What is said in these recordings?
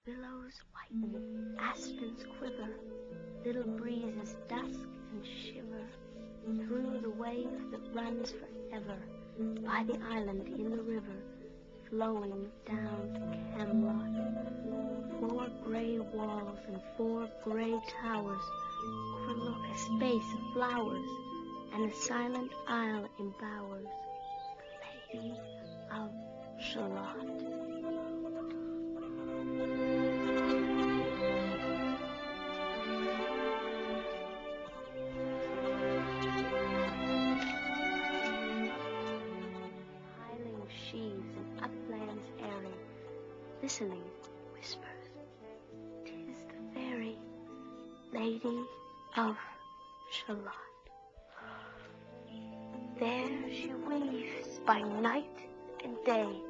Willows whiten, aspens quiver, little breezes dusk and shiver through the wave that runs forever by the island in the river, flowing down to Camelot. 4 gray walls and 4 gray towers overlook a space of flowers, and a silent isle embowers the Lady of Shalott. Listening, whispers, "'Tis the fairy Lady of Shalott." There she weaves by night and day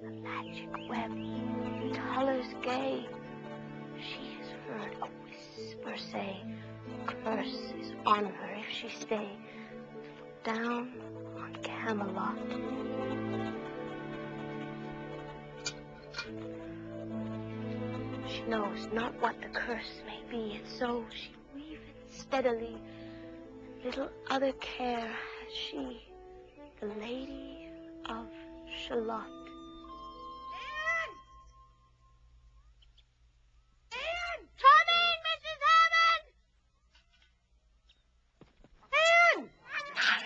a magic web in colors gay. She has heard a whisper say, "Curse is on her if she stay to look down on Camelot." She knows not what the curse may be, and so she weaveth steadily. Little other care has she, the Lady of Shalott. Anne! Anne! Coming, Mrs. Hammond! Anne!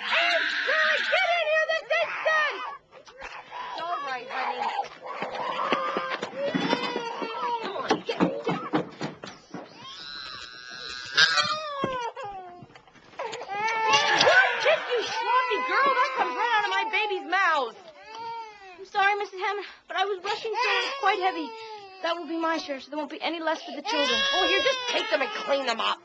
Anne! Shirley, get in here this instant! It's all right, honey. Sorry, Mrs. Hammond, but I was rushing so it was quite heavy. That will be my share, so there won't be any less for the children. Oh, here, just take them and clean them up.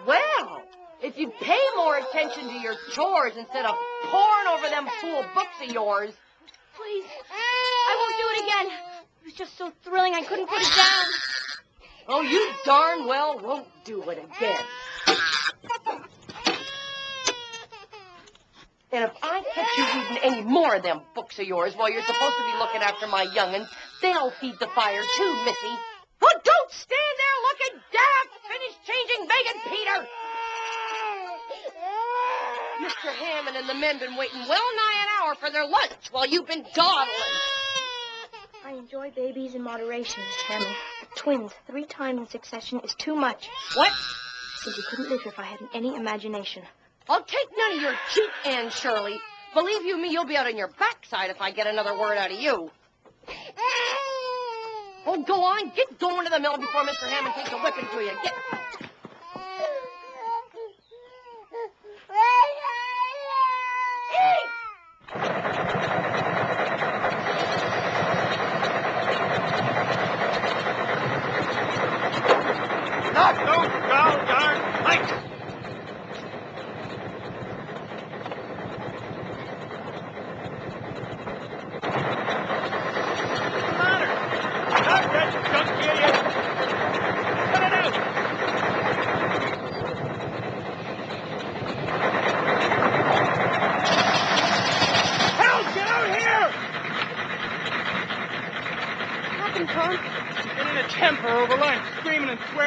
Well, if you'd pay more attention to your chores instead of poring over them fool books of yours. Please, I won't do it again. It was just so thrilling I couldn't put it down. Oh, you darn well won't do it again. And if I catch you reading any more of them books of yours while you're supposed to be looking after my young'uns, they'll feed the fire too, Missy. Oh, don't stand there looking daft. Finish changing Megan, Peter. Mr. Hammond and the men been waiting well nigh an hour for their lunch while you've been dawdling. I enjoy babies in moderation, Miss Hammond. But twins 3 times in succession is too much. What? Simply couldn't live here if I hadn't any imagination. I'll take none of your cheek, Anne Shirley. Believe you me, you'll be out on your backside if I get another word out of you. Oh, go on. Get going to the mill before Mr. Hammond takes a whipping to you. Get... Not those darn lights!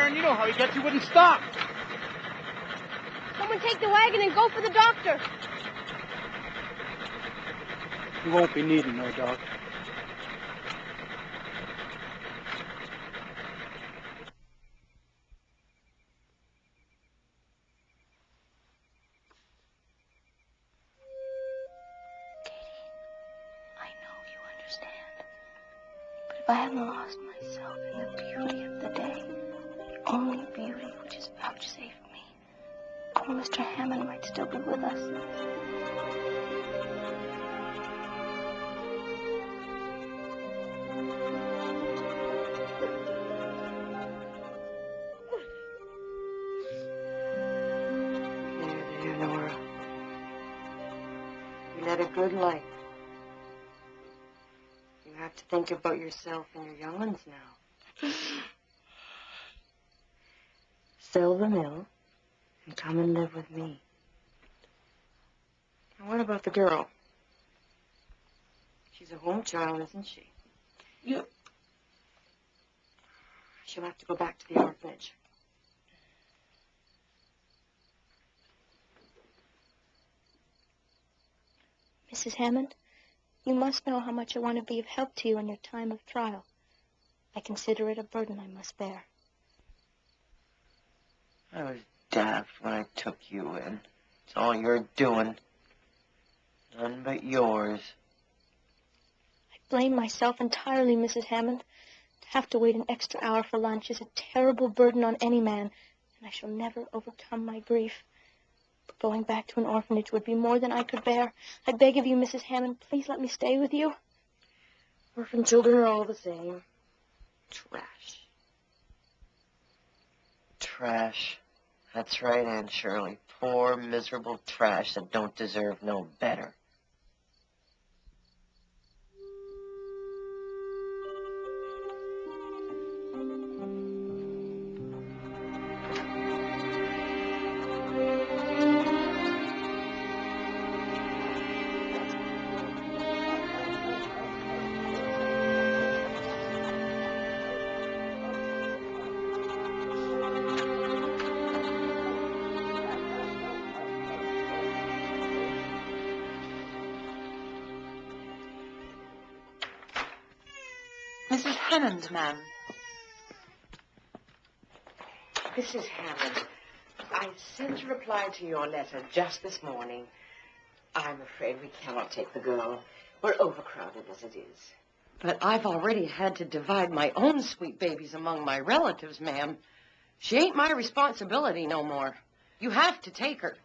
You know how he gets. He wouldn't stop. Someone take the wagon and go for the doctor. He won't be needing no doctor. Katie, I know you understand. But if I hadn't lost myself in the beauty of the day, only beauty which is vouchsafed me, poor Mr. Hammond might still be with us. There, Nora. You led a good life. You have to think about yourself and your young ones now. Sell the mill and come and live with me. Now, what about the girl? She's a home child, isn't she? She'll have to go back to the orphanage. Mrs. Hammond, you must know how much I want to be of help to you in your time of trial. I consider it a burden I must bear. I was daft when I took you in. It's all you're doing. None but yours. I blame myself entirely, Mrs. Hammond. To have to wait an extra hour for lunch is a terrible burden on any man, and I shall never overcome my grief. But going back to an orphanage would be more than I could bear. I beg of you, Mrs. Hammond, please let me stay with you. Orphan children are all the same. Trash. Trash. That's right, Aunt Shirley. Poor, miserable trash that don't deserve no better. Mrs. Hammond, ma'am. Mrs. Hammond, I sent a reply to your letter just this morning. I'm afraid we cannot take the girl. We're overcrowded as it is. But I've already had to divide my own sweet babies among my relatives, ma'am. She ain't my responsibility no more. You have to take her.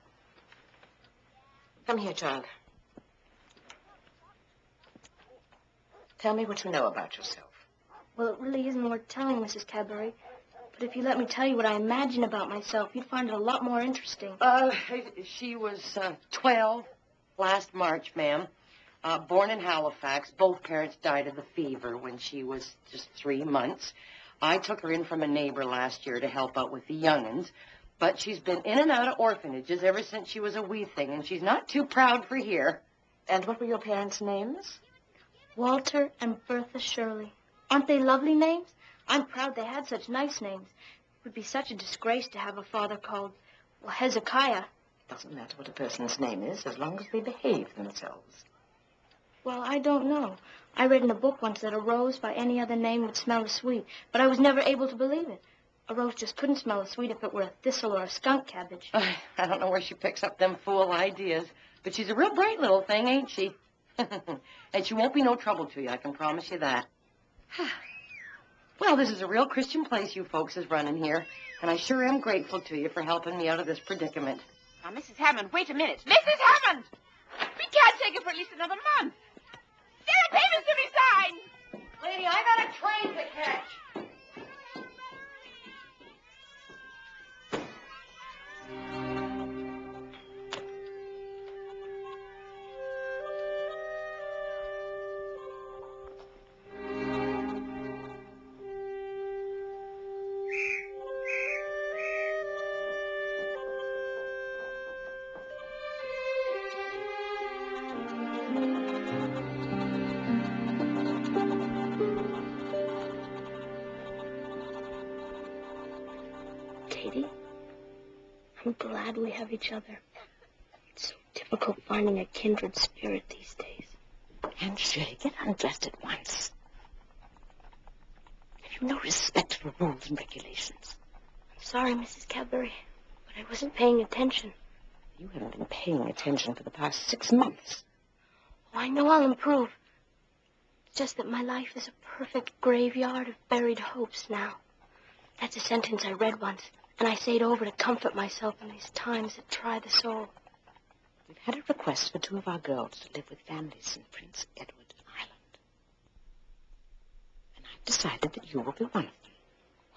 Come here, child. Tell me what you know about yourself. Well, it really isn't worth telling, Mrs. Cadbury. But if you let me tell you what I imagine about myself, you'd find it a lot more interesting. She was 12 last March, ma'am. Born in Halifax. Both parents died of the fever when she was just 3 months. I took her in from a neighbor last year to help out with the young'uns. But she's been in and out of orphanages ever since she was a wee thing, and she's not too proud for here. And what were your parents' names? Walter and Bertha Shirley. Aren't they lovely names? I'm proud they had such nice names. It would be such a disgrace to have a father called, well, Hezekiah. Doesn't matter what a person's name is, as long as they behave themselves. Well, I don't know. I read in a book once that a rose by any other name would smell as sweet, but I was never able to believe it. A rose just couldn't smell as sweet if it were a thistle or a skunk cabbage. I don't know where she picks up them fool ideas, but she's a real bright little thing, ain't she? And she won't be no trouble to you, I can promise you that. Well, this is a real Christian place you folks is running here, and I sure am grateful to you for helping me out of this predicament. Now, Mrs. Hammond, wait a minute. Mrs. Hammond! We can't take it for at least another month. There are payments to be signed. Lady, I got a train to catch. Katie, I'm glad we have each other. It's so difficult finding a kindred spirit these days. And Shirley, get undressed at once. Have you no respect for rules and regulations? I'm sorry, Mrs. Cadbury, but I wasn't paying attention. You haven't been paying attention for the past 6 months. Oh, I know I'll improve. It's just that my life is a perfect graveyard of buried hopes now. That's a sentence I read once, and I say it over to comfort myself in these times that try the soul. We've had a request for 2 of our girls to live with families in Prince Edward Island. And I've decided that you will be one of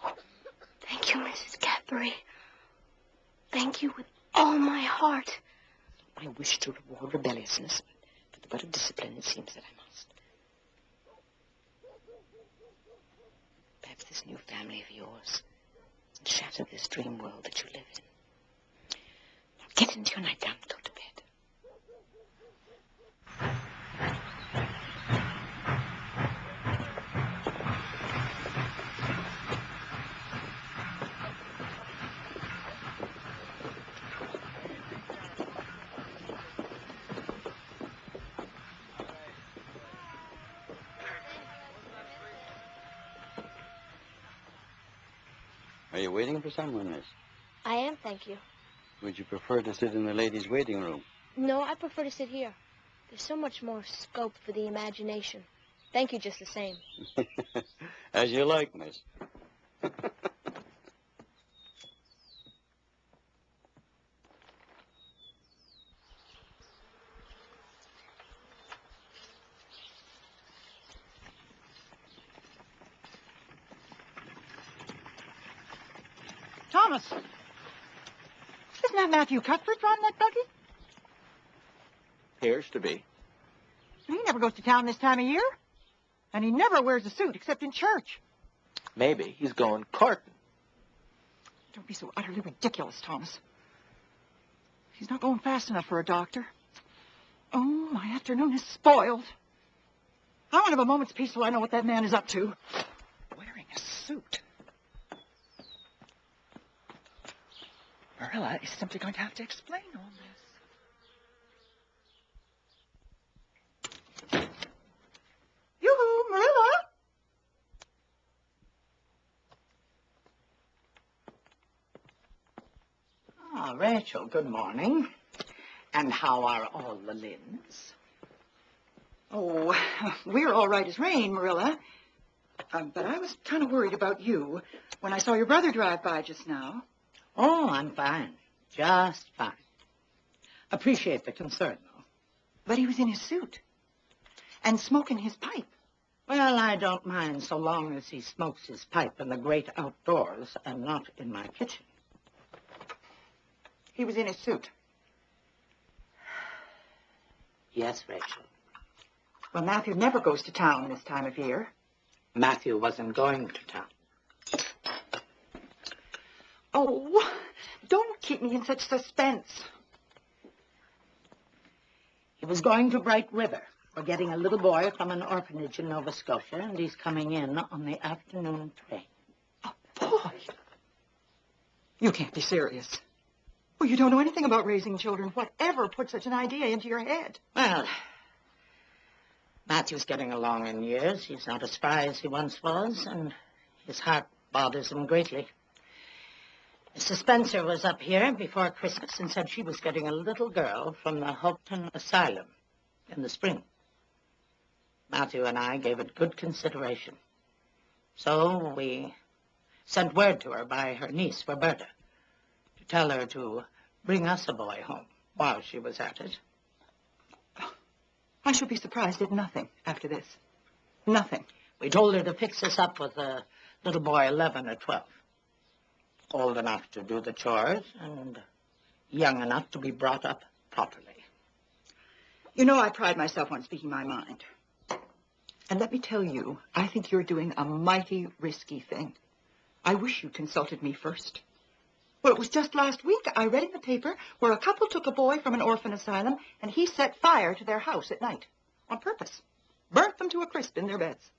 them. Thank you, Mrs. Cadbury. Thank you with all my heart. I wish to reward rebelliousness, but the better discipline it seems that I must. Perhaps this new family of yours will shatter this dream world that you live in. Now get into your nightgown and go to bed. Are you waiting for someone, miss? I am, thank you. Would you prefer to sit in the ladies' waiting room? No, I prefer to sit here. There's so much more scope for the imagination. Thank you just the same. As you like, miss. Thomas, isn't that Matthew Cuthbert driving that buggy? Appears to be. He never goes to town this time of year. And he never wears a suit except in church. Maybe he's going courting. Don't be so utterly ridiculous, Thomas. He's not going fast enough for a doctor. Oh, my afternoon is spoiled. I want to have a moment's peace so I know what that man is up to. Wearing a suit. Marilla is simply going to have to explain all this. Yoo-hoo, Marilla! Ah, Rachel, good morning. And how are all the Lynns? Oh, we're all right as rain, Marilla. But I was kind of worried about you when I saw your brother drive by just now. Oh, I'm fine. Just fine. Appreciate the concern, though. But he was in his suit. And smoking his pipe. Well, I don't mind so long as he smokes his pipe in the great outdoors and not in my kitchen. He was in his suit. Yes, Rachel. Well, Matthew never goes to town this time of year. Matthew wasn't going to town. Oh, don't keep me in such suspense. He was going to Bright River. We're getting a little boy from an orphanage in Nova Scotia, and he's coming in on the afternoon train. A boy? You can't be serious. Well, you don't know anything about raising children. Whatever put such an idea into your head? Well, Matthew's getting along in years. He's not as spry as he once was, and his heart bothers him greatly. Mrs. Spencer was up here before Christmas and said she was getting a little girl from the Hopeton Asylum in the spring. Matthew and I gave it good consideration. So we sent word to her by her niece, Roberta, to tell her to bring us a boy home while she was at it. I shall be surprised at nothing after this. Nothing. We told her to fix us up with a little boy 11 or 12. Old enough to do the chores and young enough to be brought up properly. You know, I pride myself on speaking my mind. And let me tell you, I think you're doing a mighty risky thing. I wish you'd consulted me first. Well, it was just last week I read in the paper where a couple took a boy from an orphan asylum and he set fire to their house at night on purpose. Burnt them to a crisp in their beds.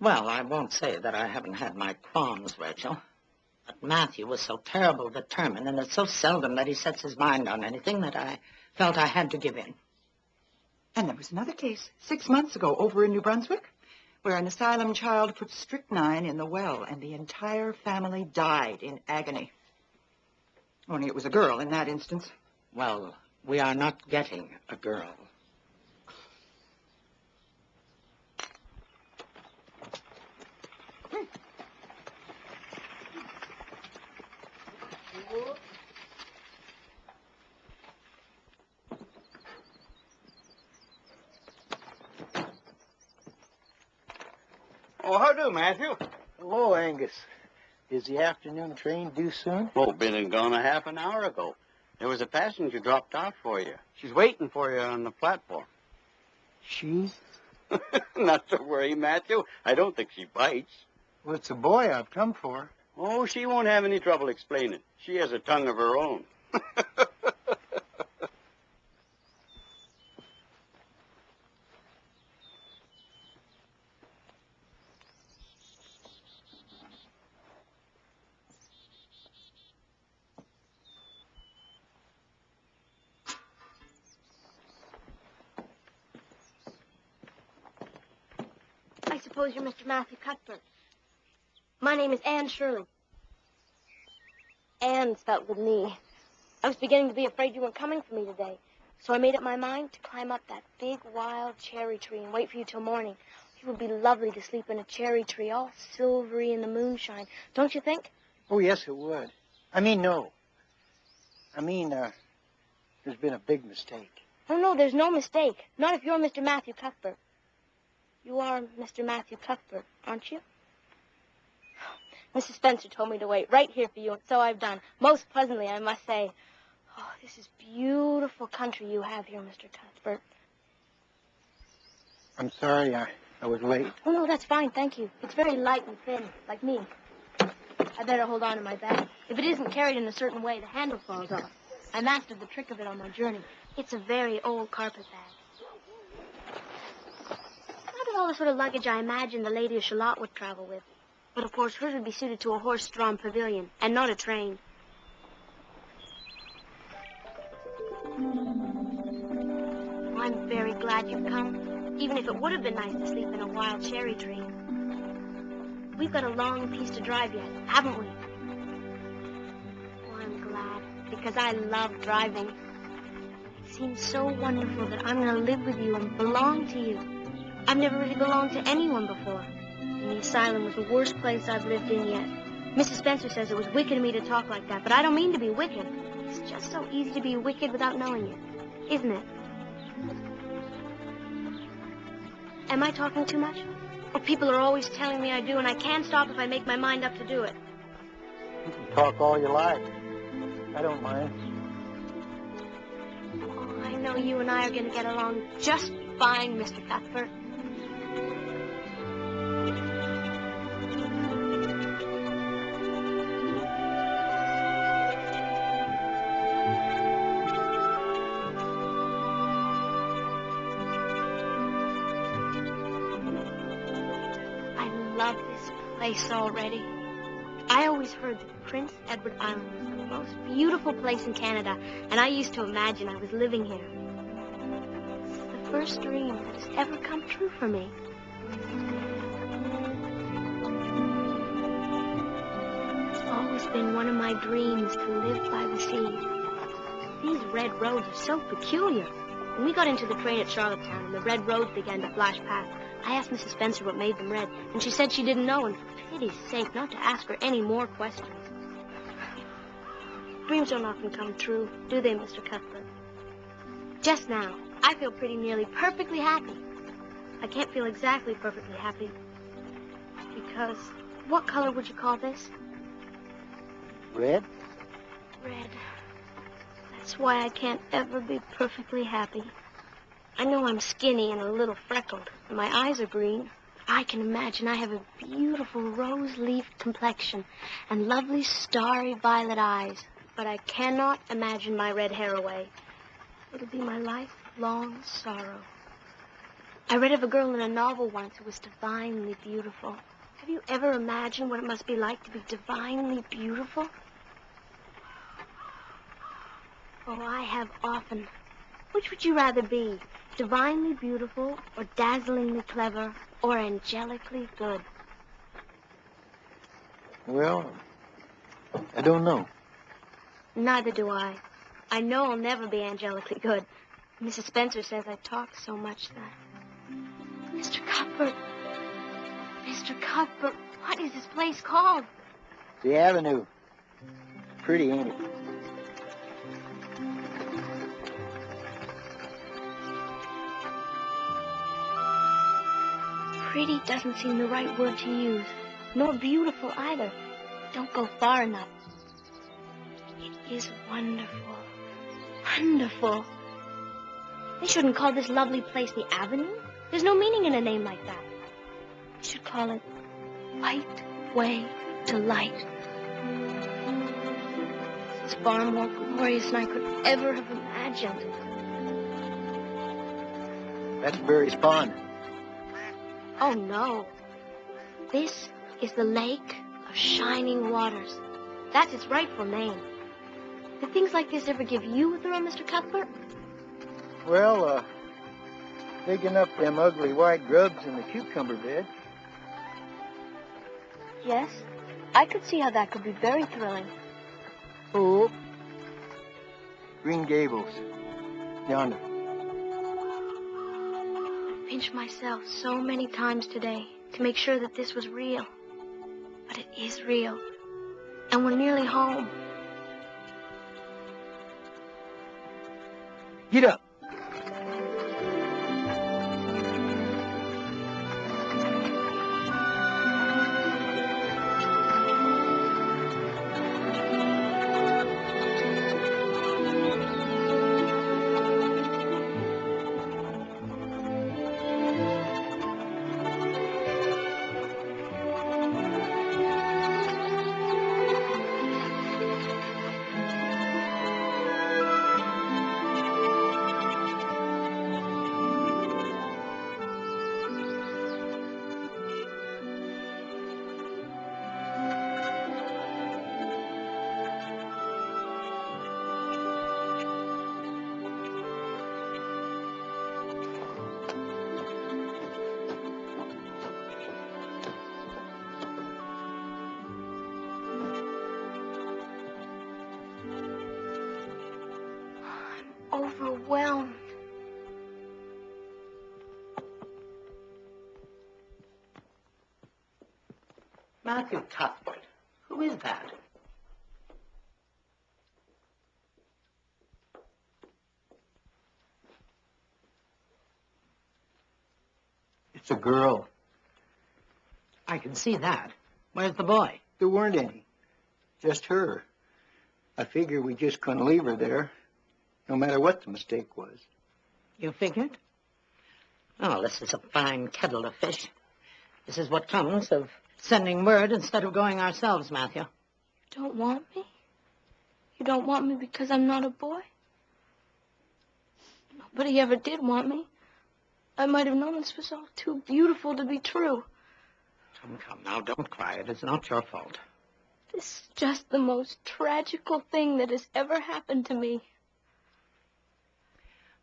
Well, I won't say that I haven't had my qualms, Rachel. But Matthew was so terrible determined, and it's so seldom that he sets his mind on anything that I felt I had to give in. And there was another case 6 months ago over in New Brunswick where an asylum child put strychnine in the well and the entire family died in agony. Only it was a girl in that instance. Well, we are not getting a girl. Oh, how do, Matthew? Hello, Angus. Is the afternoon train due soon? Oh, been and gone a half an hour ago. There was a passenger dropped out for you. She's waiting for you on the platform. She? Not to worry, Matthew. I don't think she bites. Well, it's a boy I've come for. Oh, she won't have any trouble explaining. She has a tongue of her own. I suppose you're Mr. Matthew Cuthbert. My name is Anne Shirley. Anne spelled with an E. I was beginning to be afraid you weren't coming for me today. So I made up my mind to climb up that big, wild cherry tree and wait for you till morning. It would be lovely to sleep in a cherry tree, all silvery in the moonshine. Don't you think? Oh, yes, it would. No. There's been a big mistake. Oh, no, there's no mistake. Not if you're Mr. Matthew Cuthbert. You are Mr. Matthew Cuthbert, aren't you? Mrs. Spencer told me to wait right here for you, and so I've done. Most pleasantly, I must say. Oh, this is beautiful country you have here, Mr. Cuthbert. I'm sorry I was late. Oh, no, that's fine, thank you. It's very light and thin, like me. I better hold on to my bag. If it isn't carried in a certain way, the handle falls off. I mastered the trick of it on my journey. It's a very old carpet bag. Not at all the sort of luggage I imagined the Lady of Shalott would travel with. But, of course, hers would be suited to a horse-drawn pavilion, and not a train. Oh, I'm very glad you've come, even if it would have been nice to sleep in a wild cherry tree. We've got a long piece to drive yet, haven't we? Oh, I'm glad, because I love driving. It seems so wonderful that I'm going to live with you and belong to you. I've never really belonged to anyone before. And the asylum was the worst place I've lived in yet. Mrs. Spencer says it was wicked of me to talk like that, but I don't mean to be wicked. It's just so easy to be wicked without knowing it, isn't it? Am I talking too much? Oh, people are always telling me I do, and I can't stop if I make my mind up to do it. You can talk all you like. I don't mind. Oh, I know you and I are going to get along just fine, Mr. Cuthbert. Place already. I always heard that Prince Edward Island was the most beautiful place in Canada, and I used to imagine I was living here. It's the first dream that has ever come true for me. It's always been one of my dreams to live by the sea. These red roads are so peculiar. When we got into the train at Charlottetown and the red roads began to flash past, I asked Mrs. Spencer what made them red, and she said she didn't know, and for pity's sake, not to ask her any more questions. Dreams don't often come true, do they, Mr. Cuthbert? Just now, I feel pretty nearly perfectly happy. I can't feel exactly perfectly happy, because what color would you call this? Red? Red. That's why I can't ever be perfectly happy. I know I'm skinny and a little freckled, and my eyes are green. I can imagine I have a beautiful rose-leaf complexion and lovely starry violet eyes, but I cannot imagine my red hair away. It'll be my lifelong sorrow. I read of a girl in a novel once who was divinely beautiful. Have you ever imagined what it must be like to be divinely beautiful? Oh, I have often. Which would you rather be? Divinely beautiful, or dazzlingly clever, or angelically good? Well, I don't know. Neither do I. I know I'll never be angelically good. Mrs. Spencer says I talk so much that... Mr. Cuthbert! Mr. Cuthbert, what is this place called? The Avenue. Pretty, ain't it? Pretty doesn't seem the right word to use, nor beautiful either. Don't go far enough. It is wonderful. Wonderful. We shouldn't call this lovely place the Avenue. There's no meaning in a name like that. We should call it White Way to Light. It's far more glorious than I could ever have imagined. That's Barry's Pond. Oh, no. This is the Lake of Shining Waters. That's its rightful name. Did things like this ever give you a thrill, Mr. Cuthbert? Well, digging up them ugly white grubs in the cucumber bed. Yes, I could see how that could be very thrilling. Oh. Green Gables. Yonder. I pinched myself so many times today to make sure that this was real. But it is real. And we're nearly home. Get up. Overwhelmed. Matthew Cuthbert. Who is that? It's a girl. I can see that. Where's the boy? There weren't any. Just her. I figured we just couldn't leave her there, no matter what the mistake was. You figured? Oh, this is a fine kettle of fish. This is what comes of sending word instead of going ourselves, Matthew. You don't want me? You don't want me because I'm not a boy? Nobody ever did want me. I might have known this was all too beautiful to be true. Come now, don't cry. It is not your fault. This is just the most tragical thing that has ever happened to me.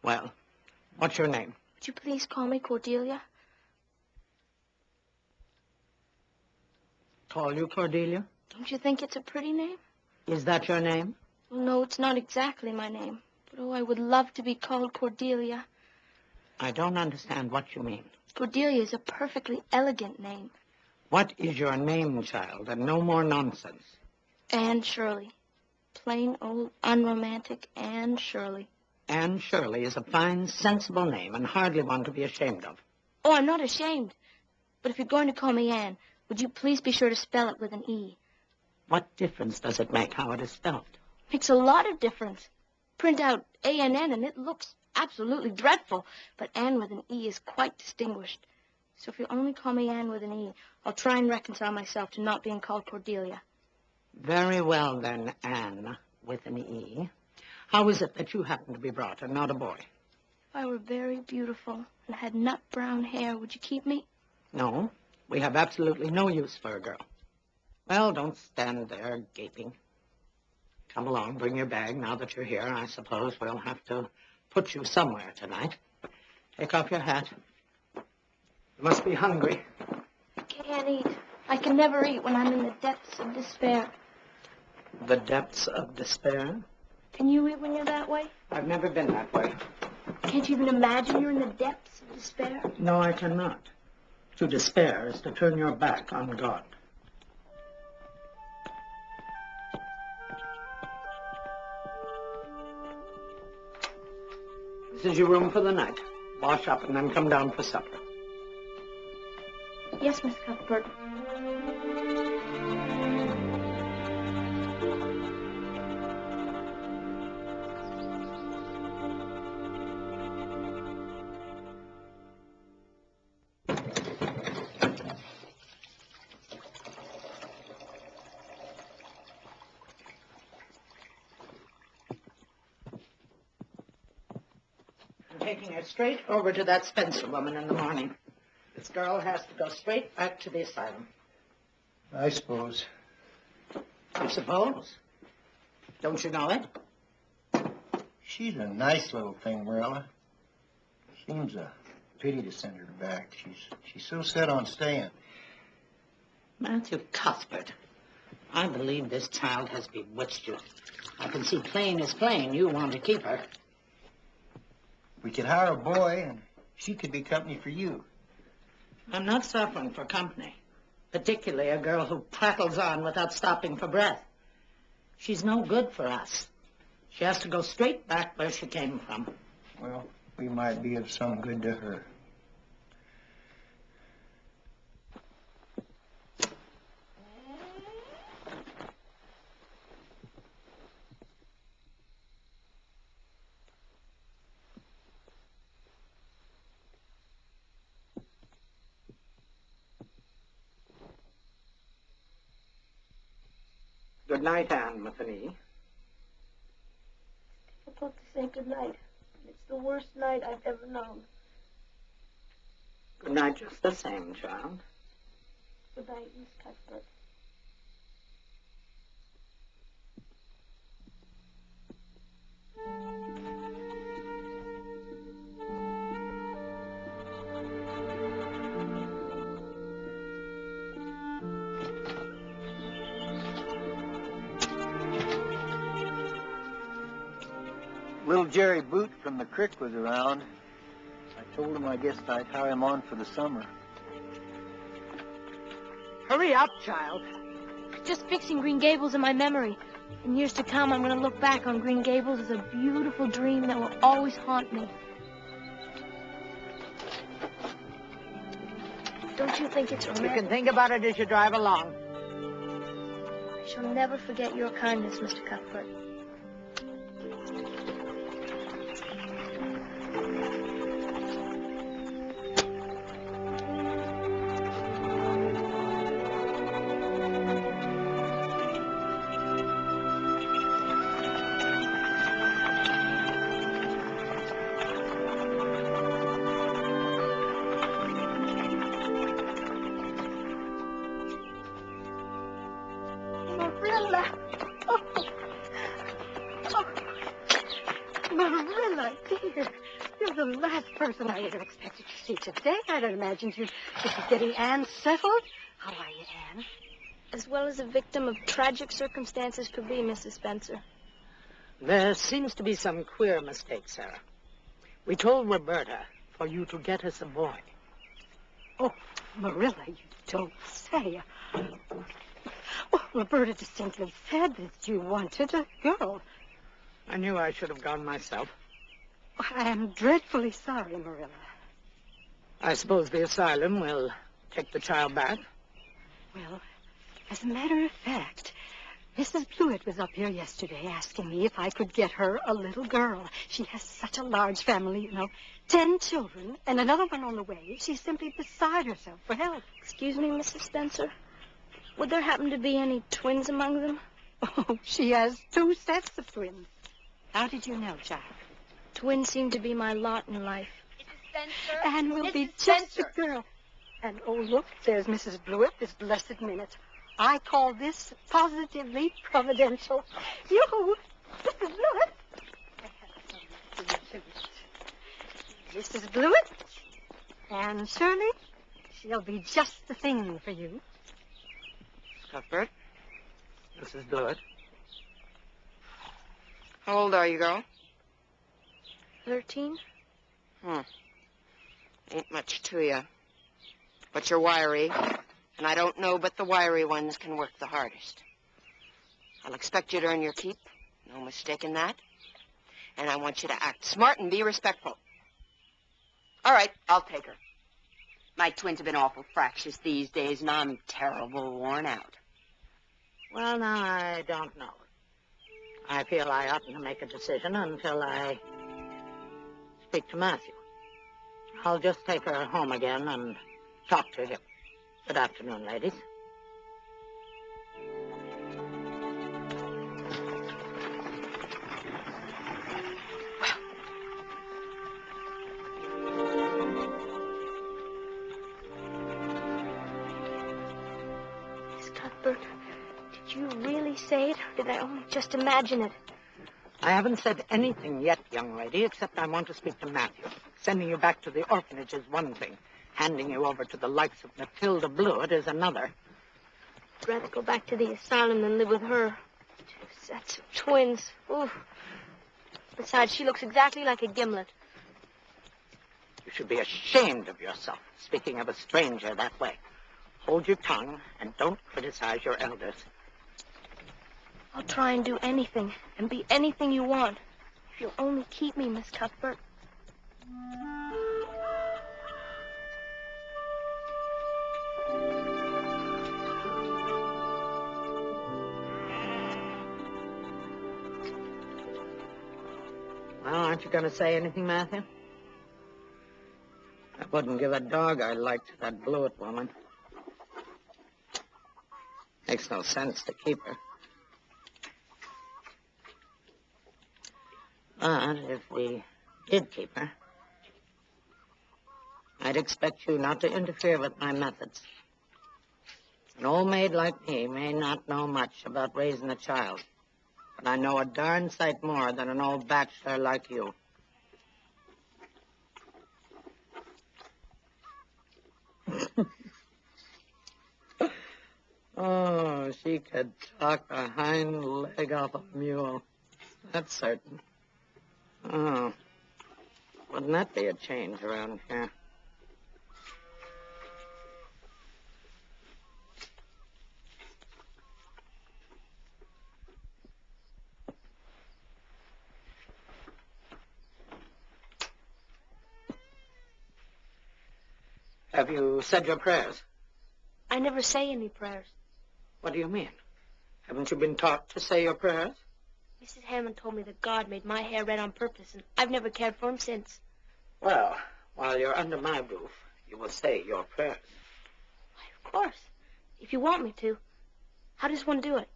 Well, what's your name? Would you please call me Cordelia? Call you Cordelia? Don't you think it's a pretty name? Is that your name? Well, no, it's not exactly my name. But, oh, I would love to be called Cordelia. I don't understand what you mean. Cordelia is a perfectly elegant name. What is your name, child? And no more nonsense. Anne Shirley. Plain old unromantic Anne Shirley. Anne Shirley is a fine, sensible name and hardly one to be ashamed of. Oh, I'm not ashamed. But if you're going to call me Anne, would you please be sure to spell it with an E? What difference does it make how it is spelled? Makes a lot of difference. Print out A-N-N and it looks absolutely dreadful. But Anne with an E is quite distinguished. So if you'll only call me Anne with an E, I'll try and reconcile myself to not being called Cordelia. Very well, then, Anne with an E. How is it that you happen to be brought and not a boy? If I were very beautiful and had nut brown hair, would you keep me? No, we have absolutely no use for a girl. Well, don't stand there gaping. Come along, bring your bag. Now that you're here, I suppose we'll have to put you somewhere tonight. Take off your hat. You must be hungry. I can't eat. I can never eat when I'm in the depths of despair. The depths of despair? Can you eat when you're that way? I've never been that way. Can't you even imagine you're in the depths of despair? No, I cannot. To despair is to turn your back on God. This is your room for the night. Wash up and then come down for supper. Yes, Miss Cuthbert. Taking her straight over to that Spencer woman in the morning. This girl has to go straight back to the asylum. I suppose. You suppose? Don't you know it? She's a nice little thing, Marilla. Seems a pity to send her back. She's so set on staying. Matthew Cuthbert, I believe this child has bewitched you. I can see plain as plain you want to keep her. We could hire a boy, and she could be company for you. I'm not suffering for company, particularly a girl who prattles on without stopping for breath. She's no good for us. She has to go straight back where she came from. Well, we might be of some good to her. Good night, Anne Matheny. It's difficult to say good night. It's the worst night I've ever known. Good night just the same, child. Good night, Miss Cuthbert. Little Jerry Boot from the creek was around. I told him I guess I'd hire him on for the summer. Hurry up, child. Just fixing Green Gables in my memory. In years to come, I'm going to look back on Green Gables as a beautiful dream that will always haunt me. Don't you think it's romantic? You can think about it as you drive along. I shall never forget your kindness, Mr. Cuthbert. Marilla, dear, you're the last person I would have expected to see today. I'd imagined you'd be getting Anne settled. How are you, Anne? As well as a victim of tragic circumstances could be, Mrs. Spencer. There seems to be some queer mistake, Sarah. We told Roberta for you to get us a boy. Oh, Marilla, you don't say. Oh, Roberta distinctly said that you wanted a girl. I knew I should have gone myself. I am dreadfully sorry, Marilla. I suppose the asylum will take the child back. Well, as a matter of fact, Mrs. Blewett was up here yesterday asking me if I could get her a little girl. She has such a large family, you know. 10 children and another one on the way. She's simply beside herself for help. Excuse me, Mrs. Spencer. Would there happen to be any twins among them? Oh, she has 2 sets of twins. How did you know, child? Twins seem to be my lot in life. Mrs. Spencer? Anne will Mrs. be just Spencer. a girl. And, oh, look, there's Mrs. Blewett this blessed minute. I call this positively providential. You, Mrs. Blewett. Mrs. Blewett. And Shirley, she'll be just the thing for you. Cuthbert, Mrs. Blewett. how old are you, girl? 13? Ain't much to you. But you're wiry, and I don't know but the wiry ones can work the hardest. I'll expect you to earn your keep. No mistake in that. And I want you to act smart and be respectful. All right, I'll take her. My twins have been awful fractious these days, and I'm terrible worn out. Well, now, I don't know. I feel I oughtn't to make a decision until I speak to Matthew. I'll just take her home again and talk to him. Good afternoon, ladies. Miss Cuthbert, did you really say it, or did I only just imagine it? I haven't said anything yet, young lady, except I want to speak to Matthew. Sending you back to the orphanage is one thing. Handing you over to the likes of Matilda Blewett is another. I'd rather go back to the asylum than live with her. 2 sets of twins. Ooh. Besides, she looks exactly like a gimlet. You should be ashamed of yourself, speaking of a stranger that way. Hold your tongue and don't criticize your elders. I'll try and do anything and be anything you want. If you'll only keep me, Miss Cuthbert. Well, aren't you going to say anything, Matthew? I wouldn't give a dog I liked to that Blewett woman. Makes no sense to keep her. But if we did keep her, I'd expect you not to interfere with my methods. An old maid like me may not know much about raising a child, but I know a darn sight more than an old bachelor like you. Oh, she could talk a hind leg off a mule. That's certain. Oh, wouldn't that be a change around here? Have you said your prayers? I never say any prayers. What do you mean? Haven't you been taught to say your prayers? Mrs. Hammond told me that God made my hair red on purpose, and I've never cared for him since. Well, while you're under my roof, you will say your prayers. Why, of course. If you want me to. How does one do it?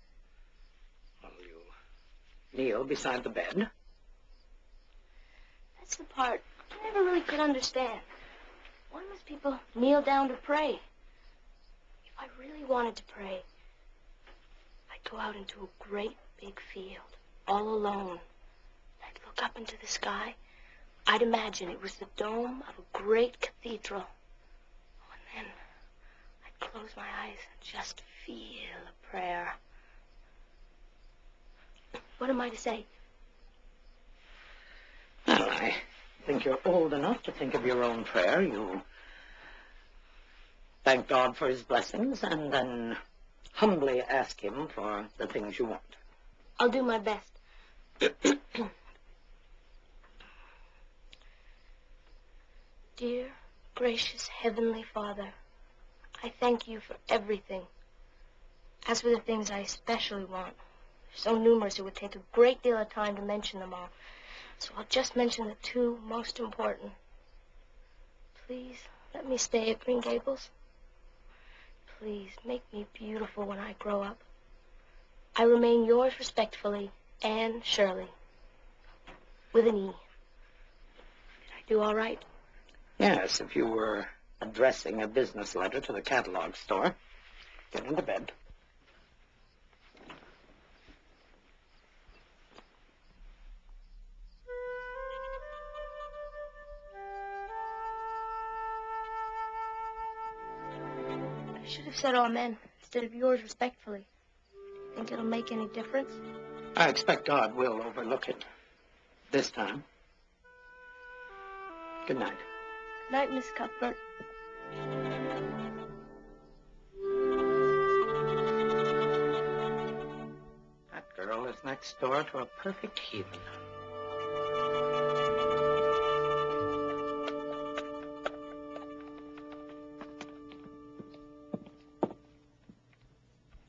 Well, you kneel beside the bed. That's the part I never really could understand. Why must people kneel down to pray? If I really wanted to pray, I'd go out into a great big field, all alone. I'd look up into the sky. I'd imagine it was the dome of a great cathedral. Oh, and then I'd close my eyes and just feel a prayer. What am I to say? Well, I think you're old enough to think of your own prayer. You thank God for his blessings and then humbly ask him for the things you want. I'll do my best. Dear, gracious Heavenly Father, I thank you for everything. As for the things I especially want, they're so numerous it would take a great deal of time to mention them all. So I'll just mention the 2 most important. Please, let me stay at Green Gables. Please, make me beautiful when I grow up. I remain yours respectfully, Anne Shirley. With an E. Did I do all right? Yes, if you were addressing a business letter to the catalog store. Get into bed. I should have said amen instead of yours respectfully. Think it'll make any difference? I expect God will overlook it. This time. Good night. Good night, Miss Cuthbert. That girl is next door to a perfect heathen.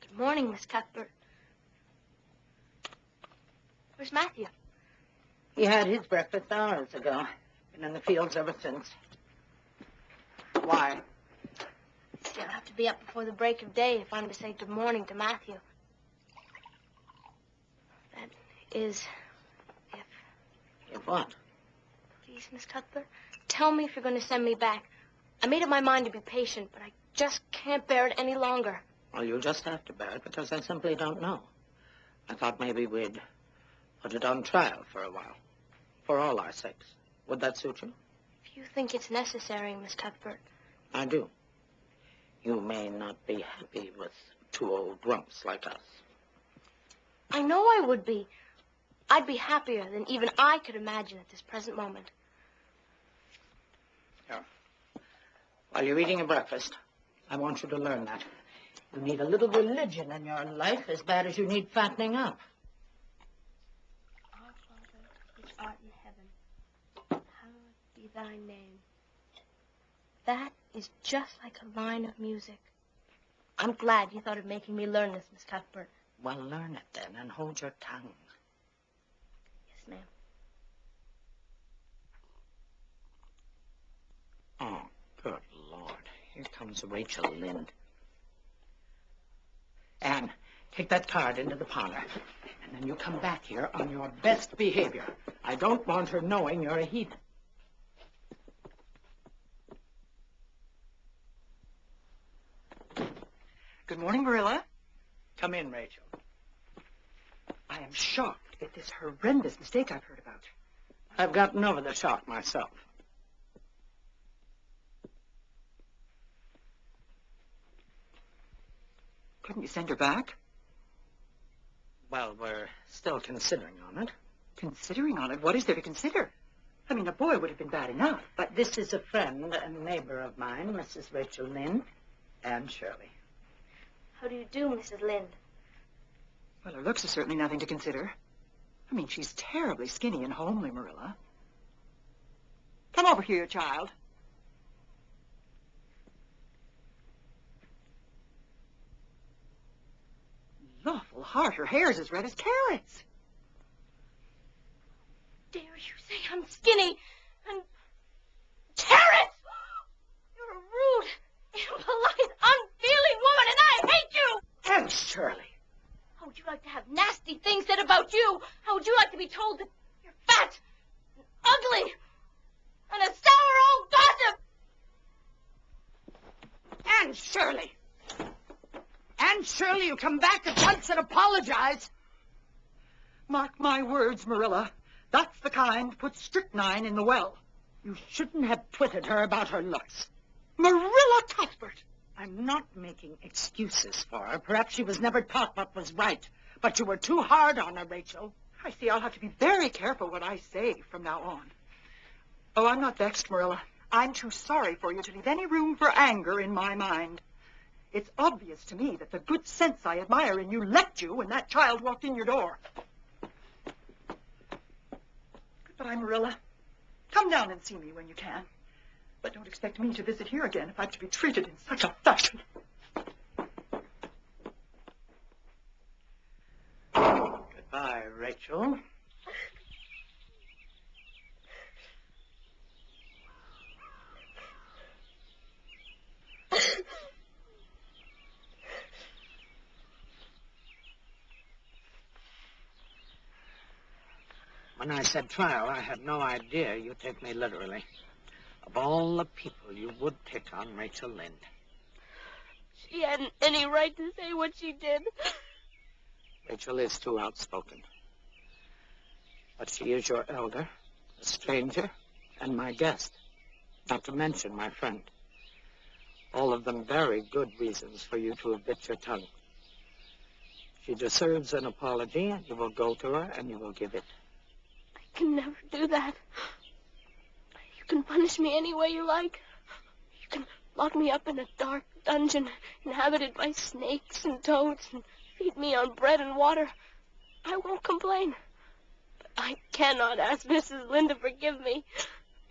Good morning, Miss Cuthbert. Where's Matthew? He had his breakfast hours ago. Been in the fields ever since. Why? See, I'll have to be up before the break of day if I'm to say good morning to Matthew. That is, If what? Please, Miss Cuthbert, tell me if you're going to send me back. I made up my mind to be patient, but I just can't bear it any longer. Well, you'll just have to bear it because I simply don't know. I thought maybe we'd put it on trial for a while. For all our sakes. Would that suit you? If you think it's necessary, Miss Cuthbert. I do. You may not be happy with two old grumps like us. I know I would be. I'd be happier than even I could imagine at this present moment. Here. While you're eating your breakfast, I want you to learn that. You need a little religion in your life as bad as you need fattening up. Our Father, which art in heaven, hallowed be thy name. That is just like a line of music. I'm glad you thought of making me learn this, Miss Cuthbert. Well, learn it then and hold your tongue. Yes, ma'am. Oh, good Lord. Here comes Rachel Lynde. Anne, take that card into the parlor. And then you come back here on your best behavior. I don't want her knowing you're a heathen. Good morning, Marilla. Come in, Rachel. I am shocked at this horrendous mistake I've heard about. I've gotten over the shock myself. Couldn't you send her back? Well, we're still considering on it. Considering on it? What is there to consider? I mean, a boy would have been bad enough. But this is a friend and neighbor of mine, Mrs. Rachel Lynde, and Shirley. How do you do, Mrs. Lynde? Well, her looks are certainly nothing to consider. I mean, she's terribly skinny and homely, Marilla. Come over here, child. Lawful heart, her hair's as red as carrots. Dare you say I'm skinny and carrots? You're a rude, impolite, unfeeling woman, and I hate you! And Shirley. How would you like to have nasty things said about you? How would you like to be told that you're fat and ugly and a sour old gossip? And Shirley. And Shirley, you come back at once and apologize. Mark my words, Marilla. That's the kind puts strychnine in the well. You shouldn't have twitted her about her looks. Marilla Cuthbert! I'm not making excuses for her. Perhaps she was never taught what was right. But you were too hard on her, Rachel. I see I'll have to be very careful what I say from now on. Oh, I'm not vexed, Marilla. I'm too sorry for you to leave any room for anger in my mind. It's obvious to me that the good sense I admire in you left you when that child walked in your door. Goodbye, Marilla. Come down and see me when you can. But don't expect me to visit here again if I'm to be treated in such a fashion. Goodbye, Rachel. When I said trial, I had no idea you'd take me literally. Of all the people you would pick on Rachel Lynde. She hadn't any right to say what she did. Rachel is too outspoken. But she is your elder, a stranger, and my guest. Not to mention my friend. All of them very good reasons for you to have bit your tongue. She deserves an apology, and you will go to her, and you will give it. I can never do that. You can punish me any way you like. You can lock me up in a dark dungeon inhabited by snakes and toads and feed me on bread and water. I won't complain. But I cannot ask Mrs. Lynde to forgive me.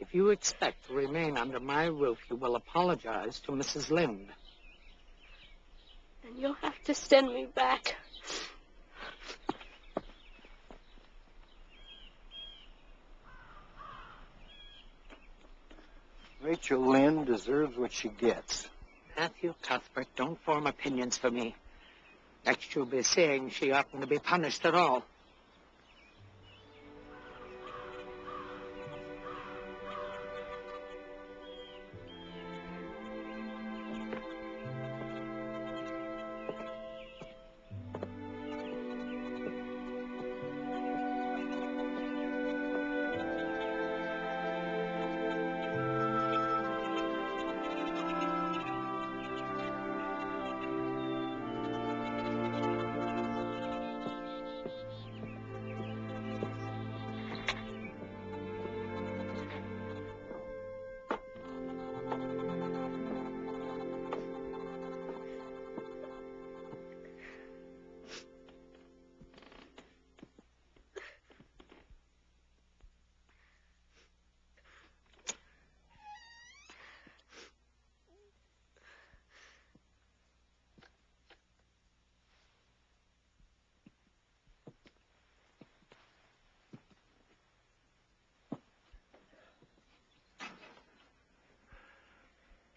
If you expect to remain under my roof, you will apologize to Mrs. Lynde. Then you'll have to send me back. Rachel Lynde deserves what she gets. Matthew Cuthbert, don't form opinions for me. Next you'll be saying she oughtn't to be punished at all.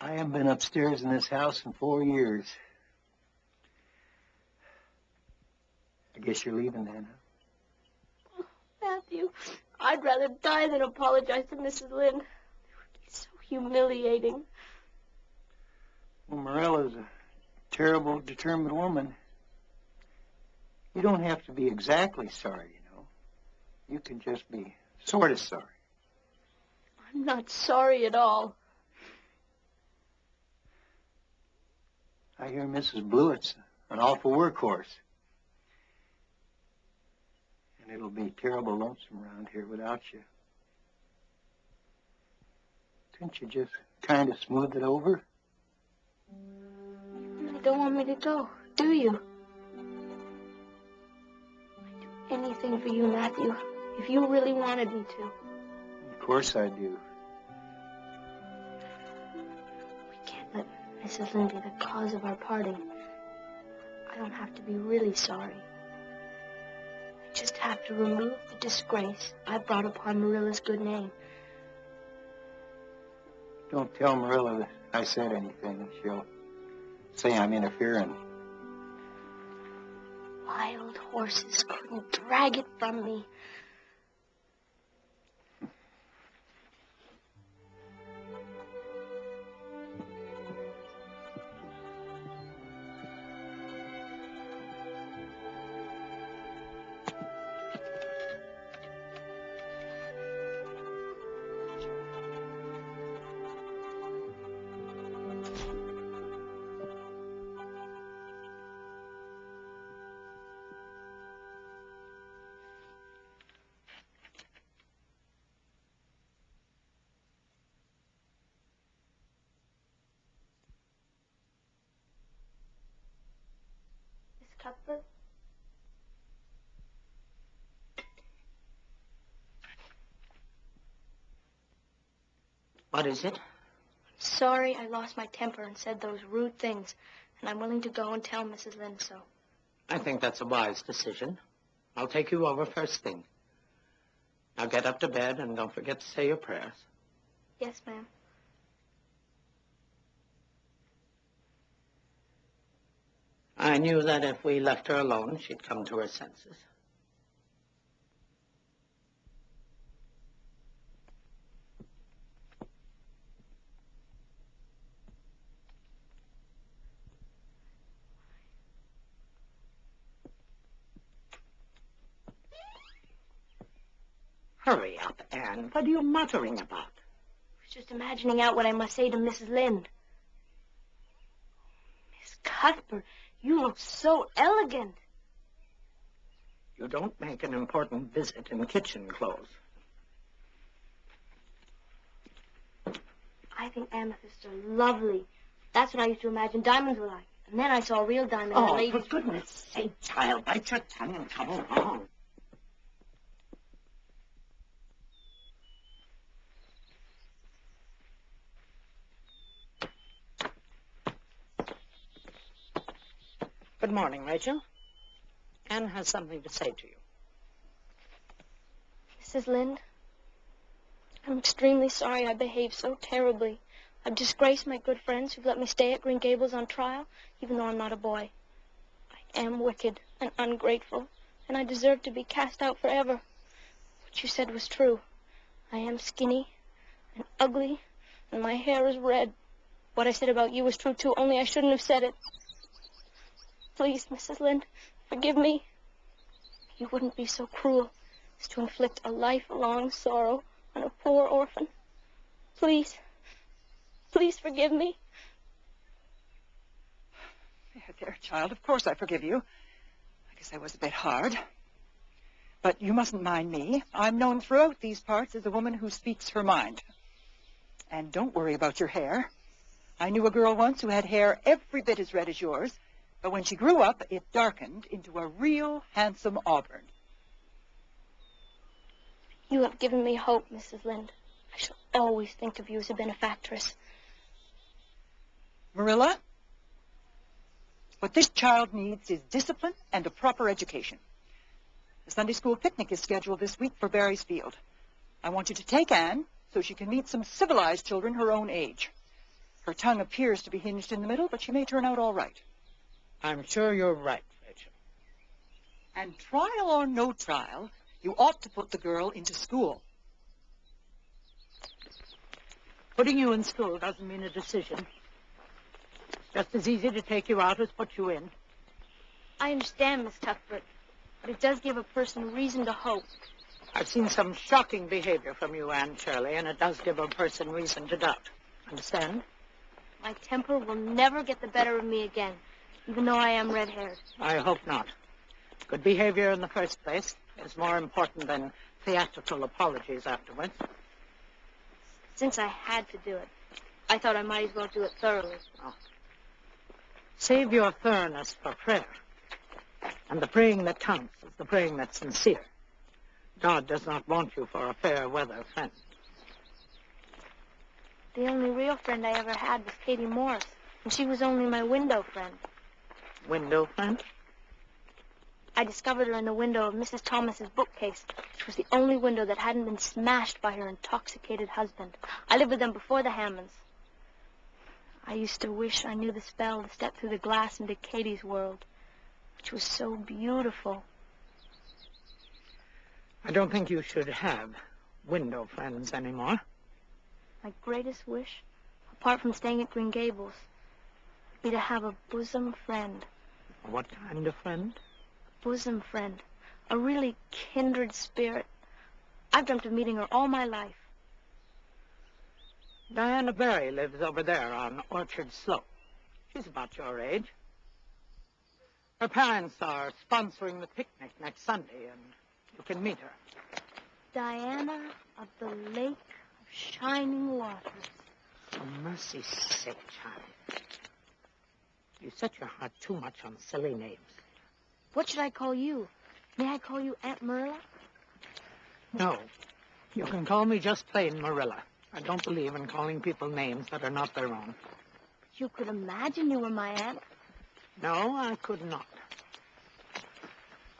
I haven't been upstairs in this house in 4 years. I guess you're leaving then, huh? Matthew, I'd rather die than apologize to Mrs. Lynde. It would be so humiliating. Well, Morella's a terrible, determined woman. You don't have to be exactly sorry, you know. You can just be sort of sorry. I'm not sorry at all. I hear Mrs. Blewett's an awful workhorse. And it'll be terrible lonesome around here without you. Couldn't you just kind of smooth it over? You really don't want me to go, do you? I'd do anything for you, Matthew, if you really wanted me to. Of course I do. We can't let Mrs. Lynde be the cause of our parting. I don't have to be really sorry. I just have to remove the disgrace I brought upon Marilla's good name. Don't tell Marilla that I said anything. She'll say I'm interfering. Wild horses couldn't drag it from me. Cuthbert? What is it? I'm sorry I lost my temper and said those rude things, and I'm willing to go and tell Mrs. Lynde so. I think that's a wise decision. I'll take you over first thing. Now get up to bed and don't forget to say your prayers. Yes, ma'am. I knew that if we left her alone, she'd come to her senses. Hurry up, Anne. What are you muttering about? I was just imagining out what I must say to Mrs. Lynde. Miss Cuthbert, you look so elegant. You don't make an important visit in kitchen clothes. I think amethysts are lovely. That's what I used to imagine diamonds were like. And then I saw a real diamond in a Oh, lady. for goodness sake, child, bite your tongue and come along. Good morning, Rachel. Anne has something to say to you. Mrs. Lynde, I'm extremely sorry I behaved so terribly. I've disgraced my good friends who've let me stay at Green Gables on trial, even though I'm not a boy. I am wicked and ungrateful, and I deserve to be cast out forever. What you said was true. I am skinny and ugly, and my hair is red. What I said about you was true, too, only I shouldn't have said it. Please, Mrs. Lynde, forgive me. You wouldn't be so cruel as to inflict a lifelong sorrow on a poor orphan. Please, please forgive me. There, child, of course I forgive you. I guess I was a bit hard. But you mustn't mind me. I'm known throughout these parts as a woman who speaks her mind. And don't worry about your hair. I knew a girl once who had hair every bit as red as yours, but when she grew up, it darkened into a real handsome auburn. You have given me hope, Mrs. Lynde. I shall always think of you as a benefactress. Marilla, what this child needs is discipline and a proper education. The Sunday school picnic is scheduled this week for Barry's Field. I want you to take Anne so she can meet some civilized children her own age. Her tongue appears to be hinged in the middle, but she may turn out all right. I'm sure you're right, Rachel. And trial or no trial, you ought to put the girl into school. Putting you in school doesn't mean a decision. It's just as easy to take you out as put you in. I understand, Miss Cuthbert, but it does give a person reason to hope. I've seen some shocking behavior from you, Anne Shirley, and it does give a person reason to doubt. Understand? My temper will never get the better of me again, even though I am red-haired. I hope not. Good behavior in the first place is more important than theatrical apologies afterwards. Since I had to do it, I thought I might as well do it thoroughly. Oh. Save your thoroughness for prayer. And the praying that counts is the praying that's sincere. God does not want you for a fair-weather friend. The only real friend I ever had was Katie Morris, and she was only my window friend. Window friend? I discovered her in the window of Mrs. Thomas's bookcase, which was the only window that hadn't been smashed by her intoxicated husband. I lived with them before the Hammonds. I used to wish I knew the spell to step through the glass into Katie's world, which was so beautiful. I don't think you should have window friends anymore. My greatest wish, apart from staying at Green Gables, would be to have a bosom friend. What kind of friend? Bosom friend. A really kindred spirit. I've dreamt of meeting her all my life. Diana Barry lives over there on Orchard Slope. She's about your age. Her parents are sponsoring the picnic next Sunday, and you can meet her. Diana of the Lake of Shining Waters. For mercy's sake, child. You set your heart too much on silly names. What should I call you? May I call you Aunt Marilla? No. You can call me just plain Marilla. I don't believe in calling people names that are not their own. You could imagine you were my aunt. No, I could not.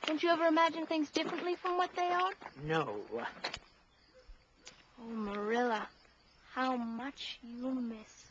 Don't you ever imagine things differently from what they are? No. Oh, Marilla, how much you miss